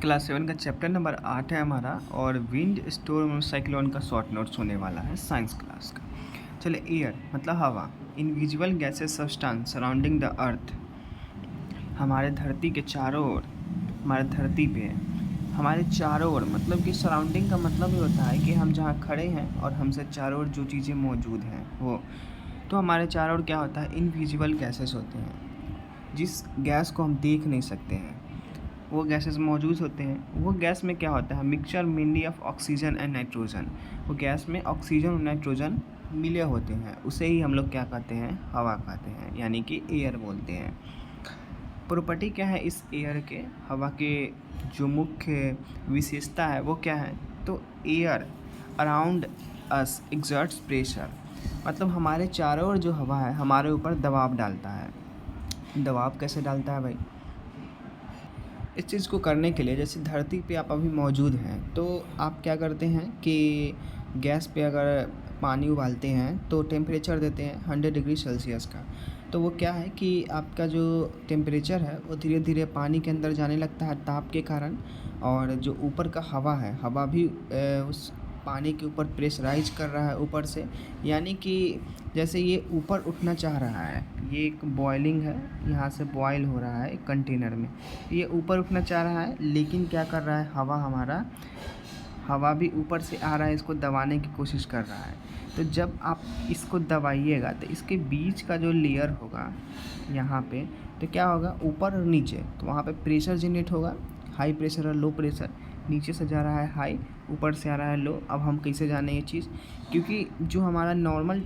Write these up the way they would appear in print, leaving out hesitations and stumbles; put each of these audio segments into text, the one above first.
Class 7 का chapter number 8 है हमारा और विंड स्टोर्म और साइक्लोन का शॉर्ट नोट्स होने वाला है साइंस क्लास का। चलिए, एयर मतलब हवा, invisible gases substance surrounding the earth, हमारे धरती के चारों ओर, हमारे धरती पे हमारे चारों ओर मतलब कि सराउंडिंग का मतलब ये होता है कि हम जहाँ खड़े हैं और हमसे चारों ओर जो चीज़ें मौजूद हैं वो, तो हमारे चारों ओर क्या होता है, इनविजिबल गैसेस होते हैं जिस गैस को हम देख नहीं सकते हैं, वो गैसेस मौजूद होते हैं। वो गैस में क्या होता है, mixture mainly of oxygen and nitrogen. वो गैस में ऑक्सीजन और नाइट्रोजन मिले होते हैं, उसे ही हम लोग क्या कहते हैं, हवा कहते हैं, यानी कि एयर बोलते हैं। प्रॉपर्टी क्या है इस एयर के, हवा के जो मुख्य विशेषता है वो क्या है, तो air around us exerts pressure, मतलब हमारे चारों ओर जो हवा है हमारे ऊपर दबाव डालता है। दबाव कैसे डालता है भाई, इस चीज़ को करने के लिए जैसे धरती पे आप अभी मौजूद हैं तो आप क्या करते हैं कि गैस पे अगर पानी उबालते हैं तो टेम्परेचर देते हैं 100 डिग्री सेल्सियस का। तो वो क्या है कि आपका जो टेम्परेचर है वो धीरे धीरे पानी के अंदर जाने लगता है ताप के कारण, और जो ऊपर का हवा है हवा भी उस पानी के ऊपर प्रेशराइज कर रहा है ऊपर से, यानी कि जैसे ये ऊपर उठना चाह रहा है, ये एक बॉयलिंग है, यहाँ से बॉयल हो रहा है एक कंटेनर में, ये ऊपर उठना चाह रहा है लेकिन क्या कर रहा है, हवा भी ऊपर से आ रहा है, इसको दबाने की कोशिश कर रहा है। तो जब आप इसको दबाइएगा तो इसके बीच का जो लेयर होगा यहाँ पे, तो क्या होगा, ऊपर और नीचे, तो वहाँ पे प्रेशर जनरेट होगा, हाई प्रेशर और लो प्रेशर। नीचे से जा रहा है हाई, ऊपर से आ रहा है लो। अब हम कैसे जाने ये चीज़, क्योंकि जो हमारा नॉर्मल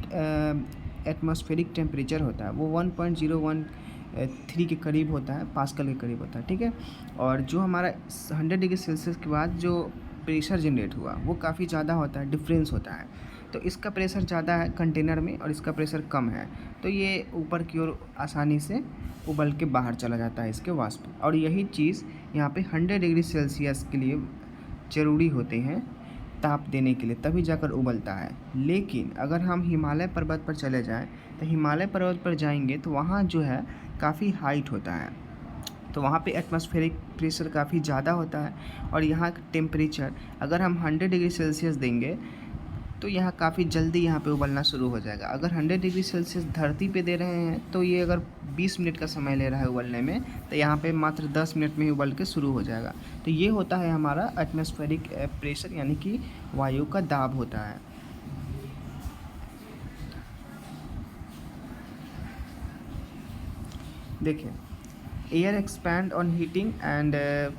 एटमॉस्फेरिक टेम्परेचर होता है वो 1.013 के करीब होता है, पास्कल के करीब होता है, ठीक है। और जो हमारा 100 डिग्री सेल्सियस के बाद जो प्रेशर जनरेट हुआ वो काफ़ी ज़्यादा होता है, डिफरेंस होता है। तो इसका प्रेशर ज़्यादा है कंटेनर में और इसका प्रेशर कम है, तो ये ऊपर की ओर आसानी से उबल के बाहर चला जाता है इसके वाष्प। और यही चीज़ यहाँ पे 100 डिग्री सेल्सियस के लिए ज़रूरी होते हैं ताप देने के लिए, तभी जाकर उबलता है। लेकिन अगर हम हिमालय पर्वत पर चले जाएं तो हिमालय पर्वत पर जाएंगे तो वहाँ जो है काफ़ी हाइट होता है, तो वहाँ पे एटमॉस्फेरिक प्रेशर काफ़ी ज़्यादा होता है, और यहाँ का टेम्परेचर अगर हम 100 डिग्री सेल्सियस देंगे तो यहाँ काफ़ी जल्दी यहाँ पे उबलना शुरू हो जाएगा। अगर 100 डिग्री सेल्सियस धरती पे दे रहे हैं तो ये अगर 20 मिनट का समय ले रहा है उबलने में, तो यहाँ पे मात्र 10 मिनट में ही उबल के शुरू हो जाएगा। तो ये होता है हमारा एटमॉस्फेरिक प्रेशर, यानी कि वायु का दाब होता है। देखिए, air expand on heating and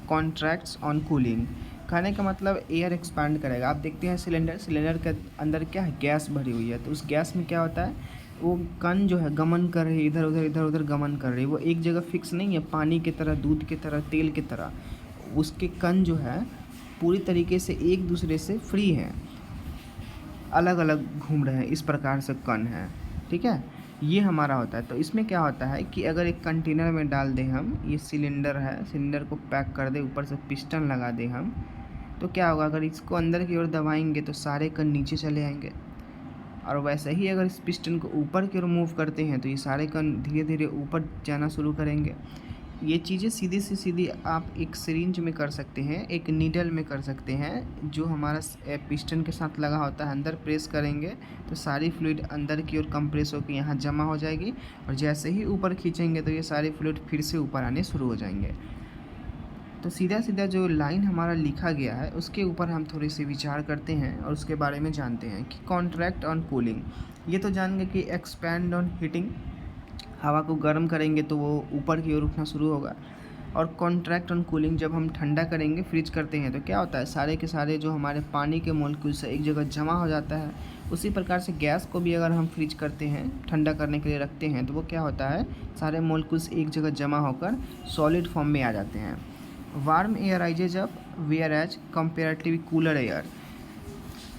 contracts on cooling. कहने का मतलब एयर एक्सपैंड करेगा। आप देखते हैं सिलेंडर के अंदर क्या है, गैस भरी हुई है, तो उस गैस में क्या होता है, वो कण जो है गमन कर रही है, इधर उधर गमन कर रही है, वो एक जगह फिक्स नहीं है, पानी की तरह, दूध की तरह, तेल की तरह। उसके कण जो है पूरी तरीके से एक दूसरे से फ्री हैं, अलग अलग घूम रहे हैं, इस प्रकार से कण है, ठीक है। ये हमारा होता है। तो इसमें क्या होता है कि अगर एक कंटेनर में डाल दें हम, ये सिलेंडर है, सिलेंडर को पैक कर दें, ऊपर से पिस्टन लगा दें हम, तो क्या होगा, अगर इसको अंदर की ओर दबाएंगे तो सारे कण नीचे चले आएंगे, और वैसे ही अगर इस पिस्टन को ऊपर की ओर मूव करते हैं तो ये सारे कण धीरे धीरे ऊपर जाना शुरू करेंगे। ये चीज़ें सीधी से सीधी आप एक सिरिंज में कर सकते हैं, एक नीडल में कर सकते हैं, जो हमारा पिस्टन के साथ लगा होता है, अंदर प्रेस करेंगे तो सारी फ्लूइड अंदर की ओर कंप्रेस होकर यहाँ जमा हो जाएगी, और जैसे ही ऊपर खींचेंगे तो ये सारे फ्लूइड फिर से ऊपर आने शुरू हो जाएंगे। तो सीधा सीधा जो लाइन हमारा लिखा गया है उसके ऊपर हम थोड़ी सी विचार करते हैं और उसके बारे में जानते हैं कि कॉन्ट्रैक्ट ऑन कूलिंग, ये तो जान गए कि एक्सपैंड ऑन हीटिंग, हवा को गर्म करेंगे तो वो ऊपर की ओर उठना शुरू होगा। और कॉन्ट्रैक्ट ऑन कूलिंग, जब हम ठंडा करेंगे, फ्रीज करते हैं, तो क्या होता है, सारे के सारे जो हमारे पानी के मॉलिक्यूल्स एक जगह जमा हो जाता है। उसी प्रकार से गैस को भी अगर हम फ्रीज करते हैं, ठंडा करने के लिए रखते हैं, तो वो क्या होता है, सारे मॉलिक्यूल्स एक जगह जमा होकर सॉलिड फॉर्म में आ जाते हैं। Warm air rises up whereas comparatively cooler air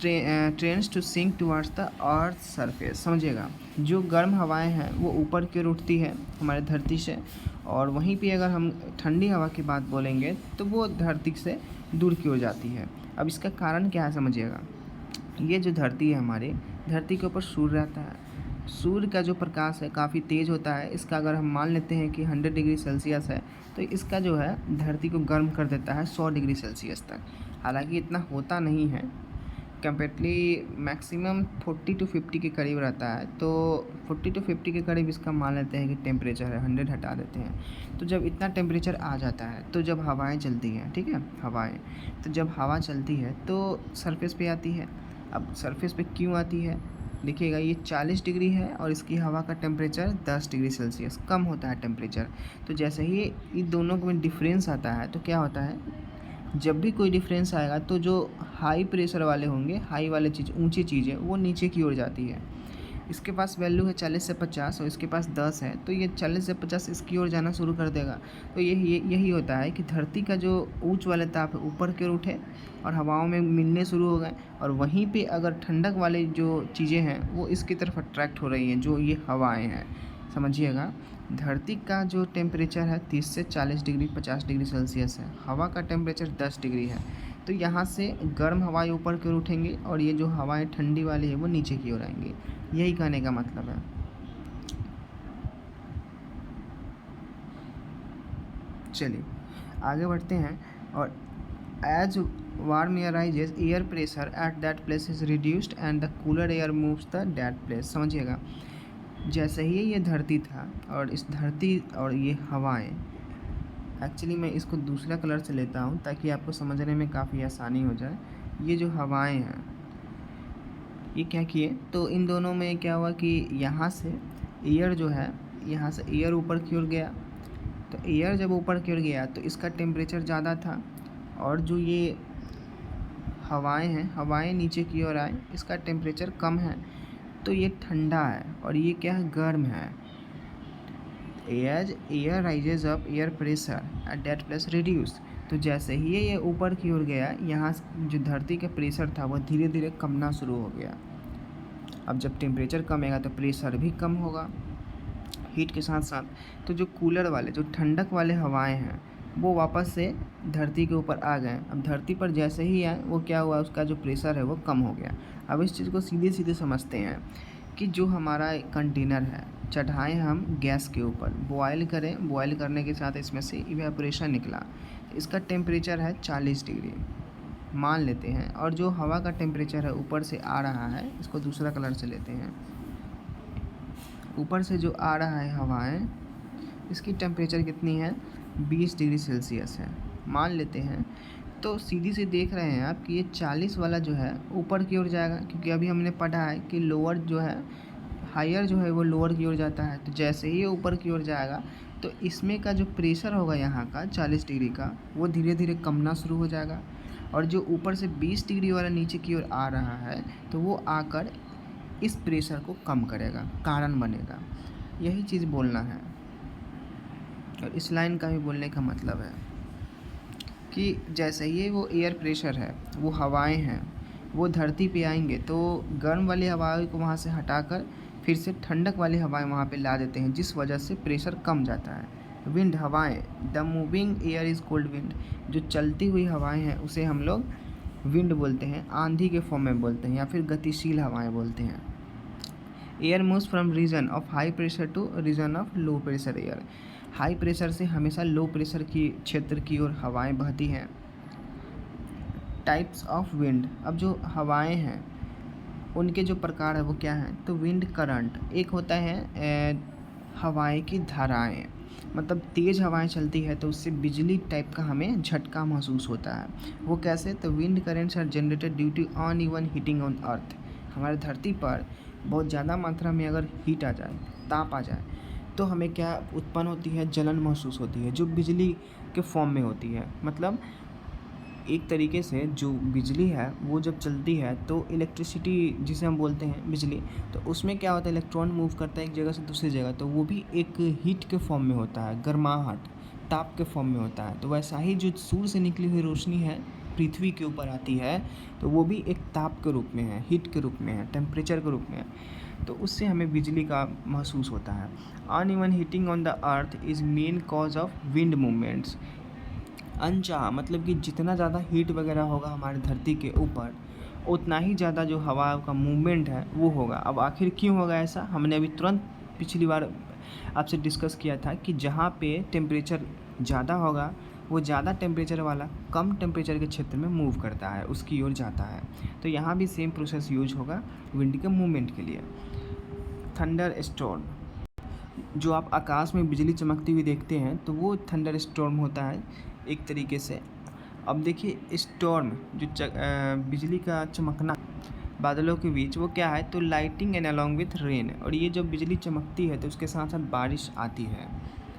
tends to sink towards the earth surface. समझिएगा, जो गर्म हवाएं हैं वो ऊपर की ओर उठती है हमारे धरती से, और वहीं पे अगर हम ठंडी हवा की बात बोलेंगे तो वो धरती से दूर की ओर जाती है। अब इसका कारण क्या है समझिएगा, ये जो धरती है हमारी, धरती के ऊपर सूर्य रहता है, सूर्य का जो प्रकाश है काफ़ी तेज़ होता है। इसका अगर हम मान लेते हैं कि 100 डिग्री सेल्सियस है, तो इसका जो है धरती को गर्म कर देता है 100 डिग्री सेल्सियस तक। हालांकि इतना होता नहीं है, कंपेरेटली मैक्सिमम 40 टू 50 के करीब रहता है। तो 40 टू 50 के करीब इसका मान लेते हैं कि टेम्परेचर है, 100 हटा देते हैं। तो जब इतना टेम्परेचर आ जाता है, तो जब हवाएं चलती हैं, ठीक है, हवाएं, तो जब हवा चलती है तो सरफेस पे आती है। अब सरफेस पे क्यों आती है, देखिएगा ये 40 डिग्री है और इसकी हवा का टेम्परेचर 10 डिग्री सेल्सियस कम होता है टेम्परेचर। तो जैसे ही इन दोनों में डिफरेंस आता है, तो क्या होता है, जब भी कोई डिफरेंस आएगा तो जो हाई प्रेशर वाले होंगे, हाई वाले चीज़, ऊंची चीज़ें, वो नीचे की ओर जाती है। इसके पास वैल्यू है 40 से 50 और इसके पास 10 है, तो ये 40 से 50 इसकी ओर जाना शुरू कर देगा। तो यही होता है कि धरती का जो ऊंच वाले ताप है ऊपर की ओर उठे और हवाओं में मिलने शुरू हो गए, और वहीं पे अगर ठंडक वाले जो चीज़ें हैं वो इसकी तरफ अट्रैक्ट हो रही हैं, जो ये हवाएं हैं। समझिएगा, धरती का जो टेम्परेचर है 30 से 40 डिग्री 50 डिग्री सेल्सियस है, हवा का टेम्परेचर 10 डिग्री है। तो यहाँ से गर्म हवाएं ऊपर की ओर उठेंगी और ये जो हवाएं ठंडी वाली है वो नीचे की ओर आएंगी। यही कहने का मतलब है। चलिए आगे बढ़ते हैं। और as warm air rises, air pressure at that place is reduced and the cooler air moves the that place. समझिएगा, जैसे ही ये धरती था और इस धरती और ये हवाएं, एक्चुअली मैं इसको दूसरा कलर से लेता हूँ ताकि आपको समझने में काफ़ी आसानी हो जाए। ये जो हवाएं हैं, ये क्या किए, तो इन दोनों में क्या हुआ कि यहाँ से एयर जो है, यहाँ से एयर ऊपर की ओर गया। तो एयर जब ऊपर की ओर गया तो इसका टेम्परेचर ज़्यादा था, और जो ये हवाएं हैं, हवाएं नीचे की ओर आए, इसका टेम्परेचर कम है, तो ये ठंडा है और ये क्या है, गर्म है। As air rises up, air pressure at that place reduce. तो जैसे ही ये ऊपर की ओर गया, यहाँ जो धरती का प्रेशर था वो धीरे धीरे कमना शुरू हो गया। अब जब टेम्परेचर कमेगा तो प्रेशर भी कम होगा हीट के साथ साथ। तो जो कूलर वाले, जो ठंडक वाले हवाएं हैं, वो वापस से धरती के ऊपर आ गए। अब धरती पर जैसे ही आए, वो क्या हुआ, उसका जो प्रेशर है वो कम हो गया। अब इस चीज़ को सीधे सीधे समझते हैं कि जो हमारा कंटेनर है, चढ़ाएं हम गैस के ऊपर, बॉयल करें, बॉयल करने के साथ इसमें से इवेपोरेशन निकला, इसका टेम्परेचर है 40 डिग्री मान लेते हैं, और जो हवा का टेम्परेचर है ऊपर से आ रहा है, इसको दूसरा कलर से लेते हैं, ऊपर से जो आ रहा है हवाएं, इसकी टेम्परेचर कितनी है, 20 डिग्री सेल्सियस है मान लेते हैं। तो सीधी से देख रहे हैं आप कि ये 40 वाला जो है ऊपर की ओर जाएगा, क्योंकि अभी हमने पढ़ा है कि लोअर जो है, हायर जो है वो लोअर की ओर जाता है। तो जैसे ही ये ऊपर की ओर जाएगा, तो इसमें का जो प्रेशर होगा यहाँ का 40 डिग्री का, वो धीरे धीरे कमना शुरू हो जाएगा, और जो ऊपर से 20 डिग्री वाला नीचे की ओर आ रहा है, तो वो आकर इस प्रेशर को कम करेगा, कारण बनेगा। यही चीज़ बोलना है, और इस लाइन का भी बोलने का मतलब है कि जैसे ही वो एयर प्रेशर है, वो हवाएं हैं, वो धरती पे आएंगे, तो गर्म वाली हवाओं को वहाँ से हटाकर फिर से ठंडक वाली हवाएं वहाँ पे ला देते हैं, जिस वजह से प्रेशर कम जाता है। विंड, हवाएं, the moving air is called wind. जो चलती हुई हवाएं हैं उसे हम लोग विंड बोलते हैं, आंधी के फॉर्म में बोलते हैं, या फिर गतिशील हवाएं बोलते हैं। Air moves from region of high pressure to region of low pressure air. High pressure से हमेशा लो प्रेशर की क्षेत्र की ओर हवाएं बहती हैं। टाइप्स ऑफ विंड, अब जो हवाएं हैं उनके जो प्रकार है वो क्या हैं, तो विंड करंट, एक होता है हवाएं की धाराएं, मतलब तेज़ हवाएं चलती है तो उससे बिजली टाइप का हमें झटका महसूस होता है। वो कैसे, तो wind currents are generated due to uneven heating on earth. हमारी धरती पर बहुत ज़्यादा मात्रा में अगर हीट आ जाए, ताप आ जाए, तो हमें क्या उत्पन्न होती है, जलन महसूस होती है, जो बिजली के फॉर्म में होती है। मतलब एक तरीके से जो बिजली है वो जब चलती है तो इलेक्ट्रिसिटी जिसे हम बोलते हैं बिजली, तो उसमें क्या होता है, इलेक्ट्रॉन मूव करता है एक जगह से दूसरी जगह, तो वो भी एक हीट के फॉर्म में होता है, गर्माहट, ताप के फॉर्म में होता है। तो वैसा ही जो सूर्य से निकली हुई रोशनी है पृथ्वी के ऊपर आती है, तो वो भी एक ताप के रूप में है, हीट के रूप में है, टेम्परेचर के रूप में है, तो उससे हमें बिजली का महसूस होता है। Uneven heating on the earth is main cause of wind movements. अनचाहा मतलब कि जितना ज़्यादा हीट वगैरह होगा हमारी धरती के ऊपर, उतना ही ज़्यादा जो हवा का मूवमेंट है वो होगा। अब आखिर क्यों होगा ऐसा, हमने अभी तुरंत पिछली बार आपसे डिस्कस किया था कि जहाँ पे टेम्परेचर ज़्यादा होगा वो ज़्यादा टेम्परेचर वाला कम टेम्परेचर के क्षेत्र में मूव करता है, उसकी ओर जाता है। तो यहाँ भी सेम प्रोसेस यूज होगा विंड के मूवमेंट के लिए। थंडर स्टॉर्म, जो आप आकाश में बिजली चमकती हुई देखते हैं तो वो थंडर स्टॉर्म होता है एक तरीके से। अब देखिए स्टॉर्म जो बिजली का चमकना बादलों के बीच, वो क्या है, तो lighting and along with rain, और ये जब बिजली चमकती है तो उसके साथ साथ बारिश आती है।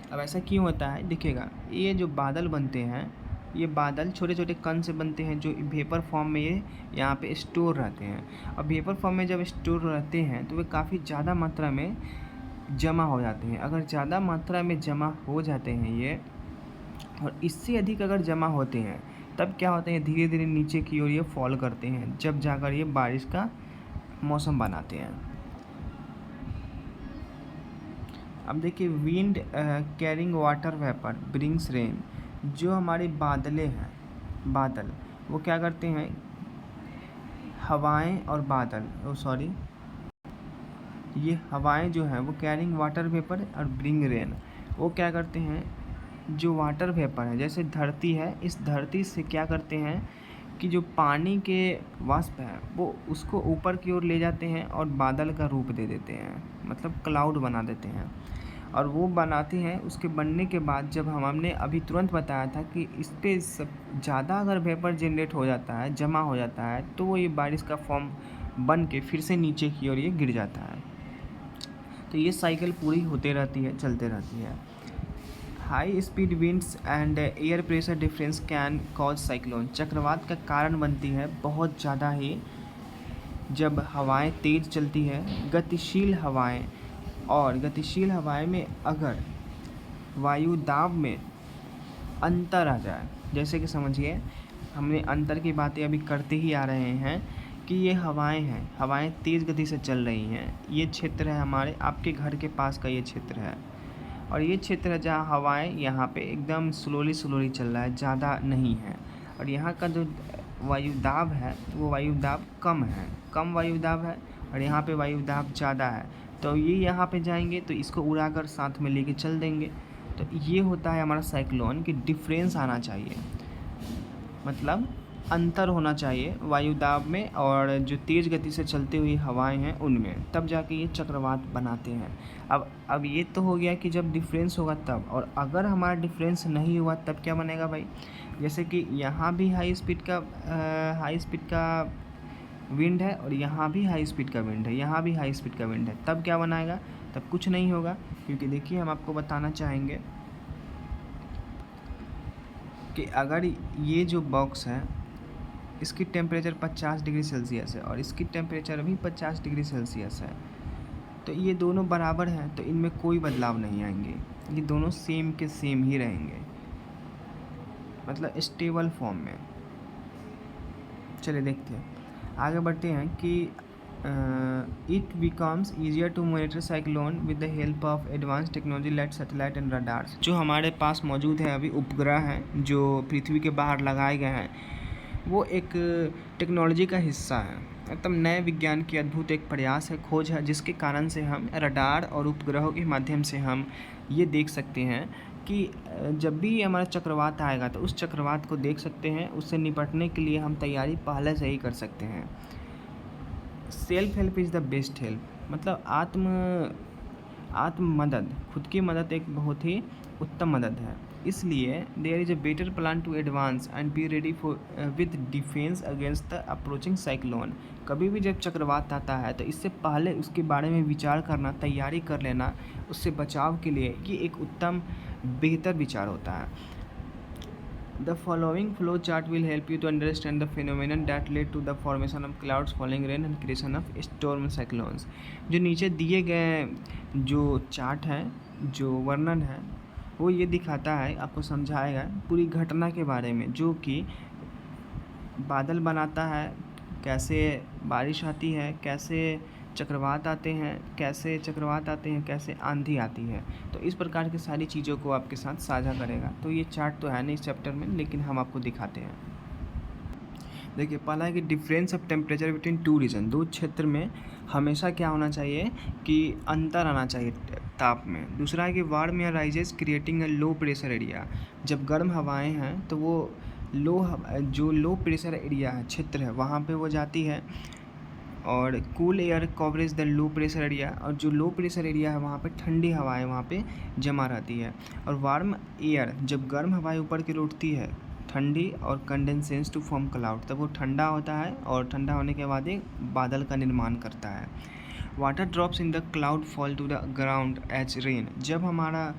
अब ऐसा क्यों होता है, देखिएगा ये जो बादल बनते हैं, ये बादल छोटे छोटे कण से बनते हैं जो वेपर फॉर्म में ये यहाँ पे स्टोर रहते हैं। अब वेपर फॉर्म में जब स्टोर रहते हैं तो वे काफ़ी ज़्यादा मात्रा में जमा हो जाते हैं। अगर ज़्यादा मात्रा में जमा हो जाते हैं ये, और इससे अधिक अगर जमा होते हैं तब क्या होते हैं, धीरे धीरे नीचे की ओर ये फॉल करते हैं, जब जाकर ये बारिश का मौसम बनाते हैं। अब देखिए wind carrying water vapour brings rain, जो हमारे बादलें हैं, बादल वो क्या करते हैं, हवाएं और बादल ये हवाएं जो हैं वो कैरिंग वाटर वेपर और ब्रिंग रेन, वो क्या करते हैं, जो वाटर वेपर है जैसे धरती है, इस धरती से क्या करते हैं कि जो पानी के वाष्प हैं वो उसको ऊपर की ओर ले जाते हैं और बादल का रूप दे देते हैं, मतलब क्लाउड बना देते हैं। और वो बनाते हैं, उसके बनने के बाद जब हमने अभी तुरंत बताया था कि इस पर सब ज़्यादा अगर वेपर जनरेट हो जाता है, जमा हो जाता है, तो वो ये बारिश का फॉर्म बन के फिर से नीचे की ओर ये गिर जाता है। तो ये साइकिल पूरी होते रहती है, चलते रहती है। High speed winds and air pressure difference can cause cyclone, चक्रवात का कारण बनती है बहुत ज़्यादा ही जब हवाएं तेज़ चलती है, गतिशील हवाएं, और गतिशील हवाएं में अगर वायु दाब में अंतर आ जाए, जैसे कि समझिए हमने अंतर की बातें अभी करते ही आ रहे हैं कि ये हवाएं हैं, हवाएं तेज़ गति से चल रही हैं, ये क्षेत्र है हमारे आपके घर के पास का ये क्षेत्र है, और ये क्षेत्र है जहाँ हवाएं यहाँ पे एकदम स्लोली चल रहा है, ज़्यादा नहीं है, और यहाँ का जो वायुदाब है वो वायुदाब कम वायुदाब है, और यहाँ पे वायुदाब ज़्यादा है, तो ये यहाँ पे जाएंगे तो इसको उड़ाकर साथ में लेके चल देंगे। तो ये होता है हमारा साइक्लोन कि डिफरेंस आना चाहिए, मतलब अंतर होना चाहिए वायुदाब में और जो तेज़ गति से चलती हुई हवाएं हैं उनमें, तब जाके ये चक्रवात बनाते हैं। अब ये तो हो गया कि जब डिफरेंस होगा तब, और अगर हमारा डिफरेंस नहीं हुआ तब क्या बनेगा भाई, जैसे कि यहाँ भी हाई स्पीड का विंड है और यहाँ भी हाई स्पीड का विंड है, यहाँ भी हाई स्पीड का विंड है, तब क्या बनाएगा, तब कुछ नहीं होगा, क्योंकि देखिए हम आपको बताना चाहेंगे कि अगर ये जो बॉक्स है इसकी टेम्परेचर 50 डिग्री सेल्सियस है और इसकी टेम्परेचर भी 50 डिग्री सेल्सियस है, तो ये दोनों बराबर हैं, तो इनमें कोई बदलाव नहीं आएंगे, ये दोनों सेम के सेम ही रहेंगे, मतलब स्टेबल फॉर्म में। चलिए देखते हैं, आगे बढ़ते हैं कि it becomes easier to monitor cyclone with the help of advance technology like satellite and radars, जो हमारे पास मौजूद है अभी उपग्रह हैं जो पृथ्वी के बाहर लगाए गए हैं, वो एक टेक्नोलॉजी का हिस्सा है, एकदम नए विज्ञान की अद्भुत एक प्रयास है, खोज है, जिसके कारण से हम रडार और उपग्रहों के माध्यम से हम ये देख सकते हैं कि जब भी हमारा चक्रवात आएगा तो उस चक्रवात को देख सकते हैं, उससे निपटने के लिए हम तैयारी पहले से ही कर सकते हैं। Self help is the best help, मतलब आत्म मदद, खुद की मदद एक बहुत ही उत्तम मदद है, इसलिए there is a better plan to advance and be ready for with defence against the approaching cyclone. कभी भी जब चक्रवात आता है तो इससे पहले उसके बारे में विचार करना, तैयारी कर लेना, उससे बचाव के लिए ये एक उत्तम बेहतर विचार होता है। The following flow chart will help you to understand the phenomenon that led to the formation of clouds, falling rain and creation of storm cyclones। जो नीचे दिए गए जो चार्ट है, जो वर्णन है, वो ये दिखाता है, आपको समझाएगा पूरी घटना के बारे में, जो कि बादल बनाता है, कैसे बारिश आती है, कैसे चक्रवात आते हैं, कैसे आंधी आती है, तो इस प्रकार की सारी चीज़ों को आपके साथ साझा करेगा। तो ये चार्ट तो है नहीं इस चैप्टर में, लेकिन हम आपको दिखाते हैं। देखिए पहला है कि difference of temperature between two region, दो क्षेत्र में हमेशा क्या होना चाहिए कि अंतर आना चाहिए ताप में। दूसरा है कि warm air rises creating a low pressure area, जब गर्म हवाएं हैं तो वो जो लो प्रेशर एरिया है, क्षेत्र है, वहाँ पे वो जाती है। और cool air coverage the low pressure area, और जो लो प्रेशर एरिया है वहाँ पे ठंडी हवाएं वहाँ पे जमा रहती है। और वार्म एयर, जब गर्म हवाएं ऊपर की ओर उठती है ठंडी, और कंडेंसेंस टू फॉर्म क्लाउड, तब वो ठंडा होता है और ठंडा होने के बाद एक बादल का निर्माण करता है। Water drops in the cloud fall to the ground as rain, जब हमारा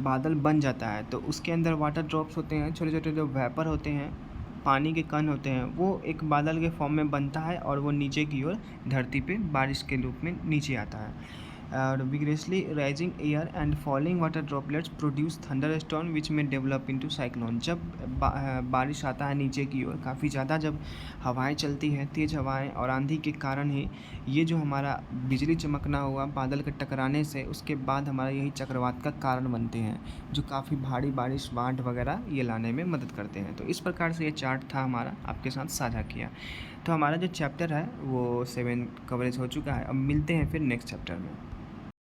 बादल बन जाता है तो उसके अंदर वाटर ड्रॉप्स होते हैं, छोटे छोटे जो वेपर होते हैं, पानी के कण होते हैं, वो एक बादल के फॉर्म में बनता है और वो नीचे की ओर धरती पे बारिश के रूप में नीचे आता है। और vigorously rising air and falling water droplets produce thunder storm which में डेवलप इनटू साइक्लोन, जब बारिश आता है नीचे की ओर काफ़ी ज़्यादा, जब हवाएं चलती हैं, तेज़ हवाएं और आंधी के कारण ही ये जो हमारा बिजली चमकना हुआ बादल के टकराने से, उसके बाद हमारा यही चक्रवात का कारण बनते हैं, जो काफ़ी भारी बारिश, बाढ़ वगैरह ये लाने में मदद करते हैं। तो इस प्रकार से ये चार्ट था हमारा, आपके साथ साझा किया। तो हमारा जो चैप्टर है वो 7 कवरेज हो चुका है। अब मिलते हैं फिर नेक्स्ट चैप्टर में।